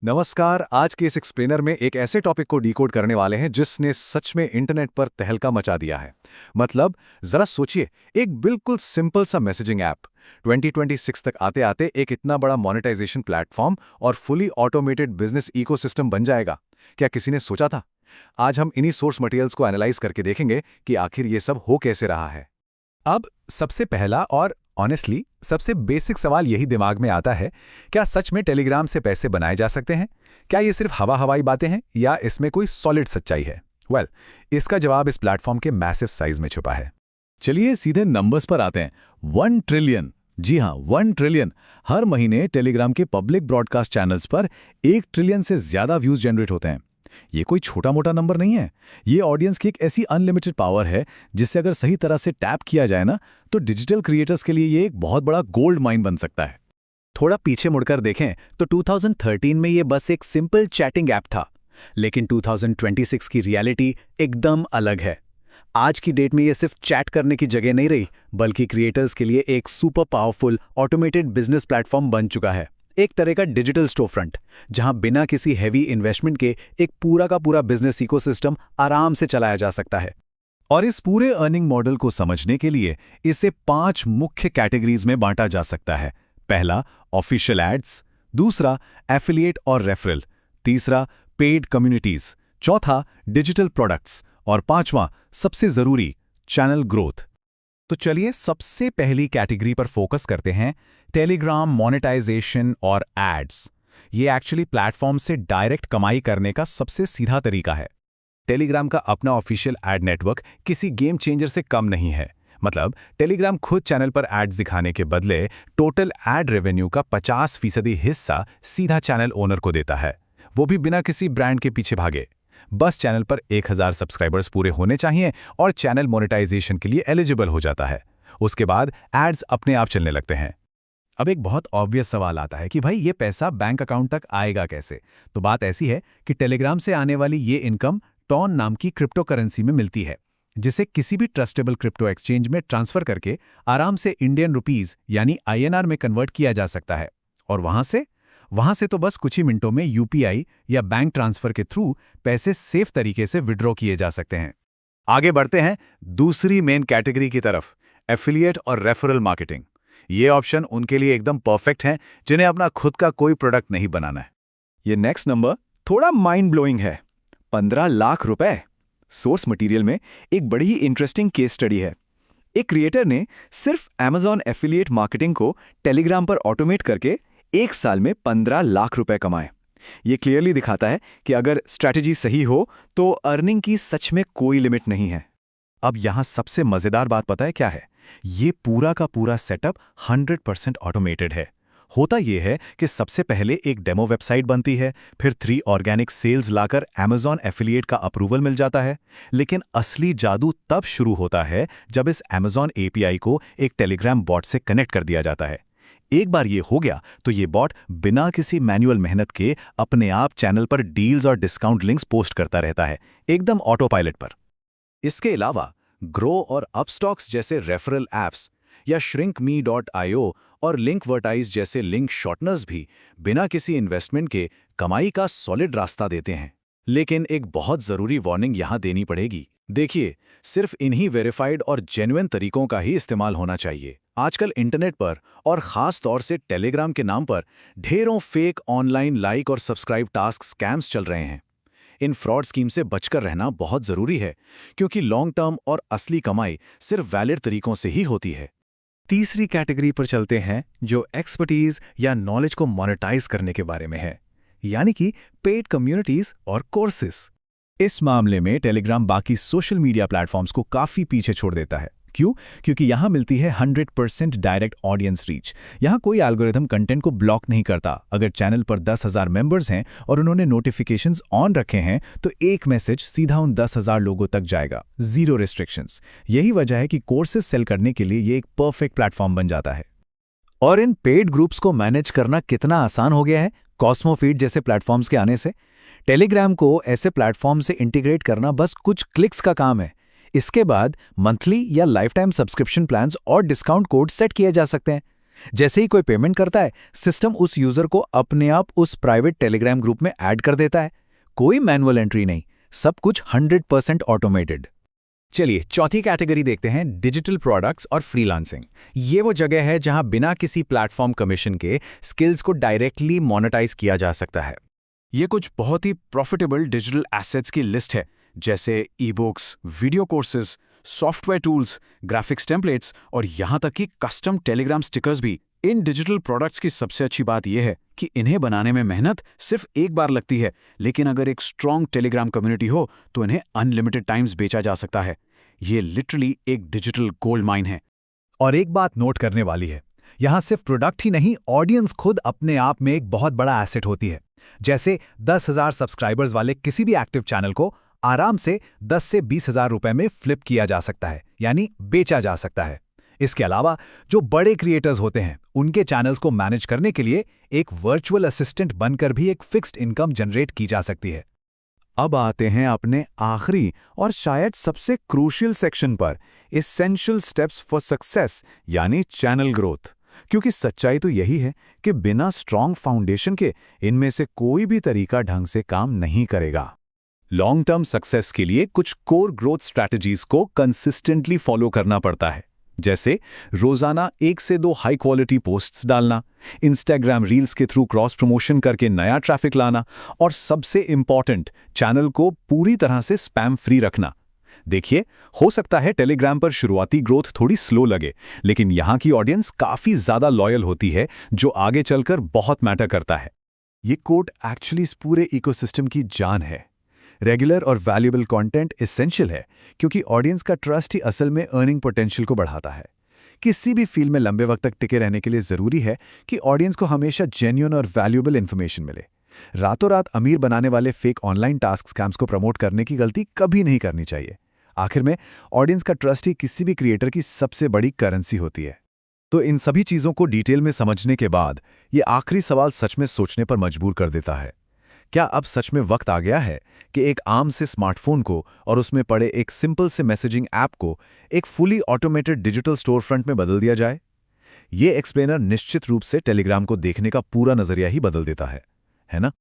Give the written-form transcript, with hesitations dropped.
नमस्कार। आज के इस एक्सप्लेनर में एक ऐसे टॉपिक को डिकोड करने वाले हैं जिसने सच में इंटरनेट पर तहलका मचा दिया है। मतलब जरा सोचिए, एक बिल्कुल सिंपल सा मैसेजिंग ऐप 2026 तक आते आते एक इतना बड़ा मोनेटाइजेशन प्लेटफॉर्म और फुली ऑटोमेटेड बिजनेस इकोसिस्टम बन जाएगा। क्या किसी ने सोचा था? आज हम इन्हीं सोर्स मटेरियल्स को एनालाइज करके देखेंगे कि आखिर ये सब हो कैसे रहा है। अब सबसे पहला और ऑनेस्टली सबसे बेसिक सवाल यही दिमाग में आता है, क्या सच में टेलीग्राम से पैसे बनाए जा सकते हैं? क्या ये सिर्फ हवाई बातें हैं या इसमें कोई सॉलिड सच्चाई है? इसका जवाब इस प्लेटफॉर्म के मैसिव साइज में छुपा है। चलिए सीधे नंबर्स पर आते हैं। 1 ट्रिलियन, जी हाँ 1 ट्रिलियन। हर महीने टेलीग्राम के पब्लिक ब्रॉडकास्ट चैनल्स पर 1 ट्रिलियन से ज्यादा व्यूज जनरेट होते हैं। ये कोई छोटा मोटा नंबर नहीं है। ये ऑडियंस की एक ऐसी अनलिमिटेड पावर है जिससे अगर सही तरह से टैप किया जाए ना, तो डिजिटल क्रिएटर्स के लिए ये एक बहुत बड़ा गोल्ड माइन बन सकता है। थोड़ा पीछे मुड़कर देखें तो 2013 में ये बस एक सिंपल चैटिंग ऐप था, लेकिन 2026 की रियलिटी एकदम अलग है। आज की डेट में ये सिर्फ चैट करने की जगह नहीं रही, बल्कि क्रिएटर्स के लिए एक super powerful automated business platform बन चुका है। एक तरह का डिजिटल स्टोरफ्रंट, जहां बिना किसी हेवी इन्वेस्टमेंट के एक पूरा का पूरा बिजनेस इकोसिस्टम आराम से चलाया जा सकता है। और इस पूरे अर्निंग मॉडल को समझने के लिए इसे 5 मुख्य कैटेगरीज में बांटा जा सकता है। पहला, ऑफिशियल एड्स। दूसरा, एफिलिएट और रेफरल। तीसरा, पेड कम्युनिटीज। चौथा, डिजिटल प्रोडक्ट्स। और पांचवां, सबसे जरूरी, चैनल ग्रोथ। तो चलिए सबसे पहली कैटेगरी पर फोकस करते हैं, टेलीग्राम मोनेटाइजेशन और एड्स। ये एक्चुअली प्लेटफॉर्म से डायरेक्ट कमाई करने का सबसे सीधा तरीका है। टेलीग्राम का अपना ऑफिशियल एड नेटवर्क किसी गेम चेंजर से कम नहीं है। मतलब टेलीग्राम खुद चैनल पर एड्स दिखाने के बदले टोटल एड रेवेन्यू का 50% हिस्सा सीधा चैनल ओनर को देता है, वो भी बिना किसी ब्रांड के पीछे भागे। बस चैनल पर 1000 सब्सक्राइबर्स पूरे होने चाहिए और चैनल मोनेटाइजेशन के लिए एलिजिबल हो जाता है। उसके बाद एड्स अपने आप चलने लगते हैं। अब एक बहुत ऑब्वियस सवाल आता है कि भाई ये पैसा बैंक अकाउंट तक आएगा कैसे? तो बात ऐसी है कि टेलीग्राम से आने वाली ये इनकम टॉन नाम की क्रिप्टो करेंसी में मिलती है, जिसे किसी भी ट्रस्टेबल क्रिप्टो एक्सचेंज में ट्रांसफर करके आराम से इंडियन रुपीज यानी INR में कन्वर्ट किया जा सकता है। और वहां से तो बस कुछ ही मिनटों में UPI या बैंक ट्रांसफर के थ्रू पैसे सेफ तरीके से विड्रॉ किए जा सकते हैं। आगे बढ़ते हैं दूसरी मेन कैटेगरी की तरफ, एफिलिएट और रेफरल मार्केटिंग। ये ऑप्शन उनके लिए एकदम परफेक्ट है जिन्हें अपना खुद का कोई प्रोडक्ट नहीं बनाना है। ये नेक्स्ट नंबर थोड़ा माइंड ब्लोइंग है, 15 लाख रुपए। सोर्स मटेरियल में एक बड़ी ही इंटरेस्टिंग केस स्टडी है। एक क्रिएटर ने सिर्फ Amazon एफिलिएट मार्केटिंग को टेलीग्राम पर ऑटोमेट करके 1 साल में 15 लाख रुपए कमाए। ये क्लियरली दिखाता है कि अगर स्ट्रैटेजी सही हो तो अर्निंग की सच में कोई लिमिट नहीं है। अब यहां सबसे मजेदार बात पता है क्या है? ये पूरा का पूरा सेटअप 100% ऑटोमेटेड है। होता यह है कि सबसे पहले एक डेमो वेबसाइट बनती है, फिर 3 ऑर्गेनिक सेल्स लाकर Amazon एफिलिएट का अप्रूवल मिल जाता है। लेकिन असली जादू तब शुरू होता है जब इस Amazon API को एक टेलीग्राम बॉट से कनेक्ट कर दिया जाता है। एक बार ये हो गया तो ये बॉट बिना किसी मैनुअल मेहनत के अपने आप चैनल पर डील्स और डिस्काउंट लिंक्स पोस्ट करता रहता है, एकदम ऑटो पायलट पर। इसके अलावा ग्रो और अपस्टॉक्स जैसे रेफरल एप्स या shrinkme.io और लिंकवर्टाइज जैसे लिंक शॉर्टनर्स भी बिना किसी इन्वेस्टमेंट के कमाई का सॉलिड रास्ता देते हैं। लेकिन एक बहुत जरूरी वार्निंग यहां देनी पड़ेगी। देखिए, सिर्फ इन्हीं वेरीफाइड और जेन्युइन तरीकों का ही इस्तेमाल होना चाहिए। आजकल इंटरनेट पर और खास तौर से टेलीग्राम के नाम पर ढेरों फेक ऑनलाइन लाइक और सब्सक्राइब टास्क स्कैम्स चल रहे हैं। इन फ्रॉड स्कीम से बचकर रहना बहुत जरूरी है, क्योंकि लॉन्ग टर्म और असली कमाई सिर्फ वैलिड तरीकों से ही होती है। तीसरी कैटेगरी पर चलते हैं, जो एक्सपर्टीज या नॉलेज को मोनेटाइज करने के बारे में है, यानी कि पेड कम्युनिटीज और कोर्सेस। इस मामले में टेलीग्राम बाकी सोशल मीडिया प्लेटफॉर्म्स को काफी पीछे छोड़ देता है। क्यों? क्योंकि यहां मिलती है 100% डायरेक्ट ऑडियंस रीच। यहां कोई एल्गोरिथम कंटेंट को ब्लॉक नहीं करता। अगर चैनल पर 10,000 मेंबर्स हैं और उन्होंने नोटिफिकेशंस ऑन रखे हैं तो एक मैसेज सीधा उन 10,000 लोगों तक जाएगा, जीरो रिस्ट्रिक्शंस। यही वजह है कि कोर्सेज सेल करने के लिए ये एक परफेक्ट प्लेटफॉर्म बन जाता है। और इन पेड ग्रुप्स को मैनेज करना कितना आसान हो गया है कॉस्मो फीड जैसे प्लेटफॉर्म्स के आने से। टेलीग्राम को ऐसे प्लेटफॉर्म से इंटीग्रेट करना बस कुछ क्लिक्स का काम है। इसके बाद मंथली या लाइफ टाइम सब्सक्रिप्शन प्लान्स और डिस्काउंट कोड सेट किए जा सकते हैं। जैसे ही कोई पेमेंट करता है, सिस्टम उस यूजर को अपने आप उस प्राइवेट टेलीग्राम ग्रुप में ऐड कर देता है। कोई मैनुअल एंट्री नहीं, सब कुछ 100% ऑटोमेटेड। चलिए चौथी कैटेगरी देखते हैं, डिजिटल प्रोडक्ट्स और फ्रीलांसिंग। ये वो जगह है जहां बिना किसी प्लेटफॉर्म कमीशन के स्किल्स को डायरेक्टली मोनेटाइज किया जा सकता है। ये कुछ बहुत ही प्रॉफिटेबल डिजिटल एसेट्स की लिस्ट है, जैसे e books, video courses, software tools, graphics templates और यहाँ तक कि कस्टम टेलीग्राम स्टिकर्स भी। इन डिजिटल प्रोडक्ट्स की सबसे अच्छी बात यह है कि इन्हें बनाने में मेहनत सिर्फ एक बार लगती है, लेकिन अगर एक स्ट्रॉन्ग टेलीग्राम कम्युनिटी हो तो इन्हें अनलिमिटेड टाइम्स बेचा जा सकता है। ये लिटरली एक डिजिटल गोल्ड माइन है। और एक बात नोट करने वाली है, यहाँ सिर्फ प्रोडक्ट ही नहीं, ऑडियंस खुद अपने आप में एक बहुत बड़ा एसेट होती है। जैसे 10,000 सब्सक्राइबर्स वाले किसी भी एक्टिव चैनल को आराम से 10 से 20,000 रुपए में फ्लिप किया जा सकता है, यानी बेचा जा सकता है। इसके अलावा जो बड़े क्रिएटर्स होते हैं, उनके चैनल्स को मैनेज करने के लिए एक वर्चुअल असिस्टेंट बनकर भी एक फिक्स्ड इनकम जनरेट की जा सकती है। अब आते हैं अपने आखिरी और शायद सबसे क्रूशियल सेक्शन पर, एसेंशियल स्टेप्स फॉर सक्सेस यानी चैनल ग्रोथ। क्योंकि सच्चाई तो यही है कि बिना स्ट्रॉन्ग फाउंडेशन के इनमें से कोई भी तरीका ढंग से काम नहीं करेगा। लॉन्ग टर्म सक्सेस के लिए कुछ कोर ग्रोथ स्ट्रैटेजीज को कंसिस्टेंटली फॉलो करना पड़ता है, जैसे रोजाना 1 से 2 हाई क्वालिटी पोस्ट्स डालना, इंस्टाग्राम रील्स के थ्रू क्रॉस प्रमोशन करके नया ट्रैफिक लाना, और सबसे इंपॉर्टेंट, चैनल को पूरी तरह से स्पैम फ्री रखना। देखिए, हो सकता है टेलीग्राम पर शुरुआती ग्रोथ थोड़ी स्लो लगे, लेकिन यहाँ की ऑडियंस काफी ज्यादा लॉयल होती है, जो आगे चलकर बहुत मैटर करता है। ये कोड एक्चुअली इस पूरे इकोसिस्टम की जान है। रेगुलर और वैल्यूएबल कंटेंट एसेंशियल है, क्योंकि ऑडियंस का ट्रस्ट ही असल में अर्निंग पोटेंशियल को बढ़ाता है। किसी भी फील्ड में लंबे वक्त तक टिके रहने के लिए जरूरी है कि ऑडियंस को हमेशा जेन्युइन और वैल्यूएबल इंफॉर्मेशन मिले। रातों रात अमीर बनाने वाले फेक ऑनलाइन टास्क स्कैम्स को प्रमोट करने की गलती कभी नहीं करनी चाहिए। आखिर में ऑडियंस का ट्रस्ट ही किसी भी क्रिएटर की सबसे बड़ी करेंसी होती है। तो इन सभी चीजों को डिटेल में समझने के बाद ये आखिरी सवाल सच में सोचने पर मजबूर कर देता है। क्या अब सच में वक्त आ गया है कि एक आम से स्मार्टफोन को और उसमें पड़े एक सिंपल से मैसेजिंग ऐप को एक fully automated digital store front में बदल दिया जाए? ये एक्सप्लेनर निश्चित रूप से टेलीग्राम को देखने का पूरा नजरिया ही बदल देता है ना?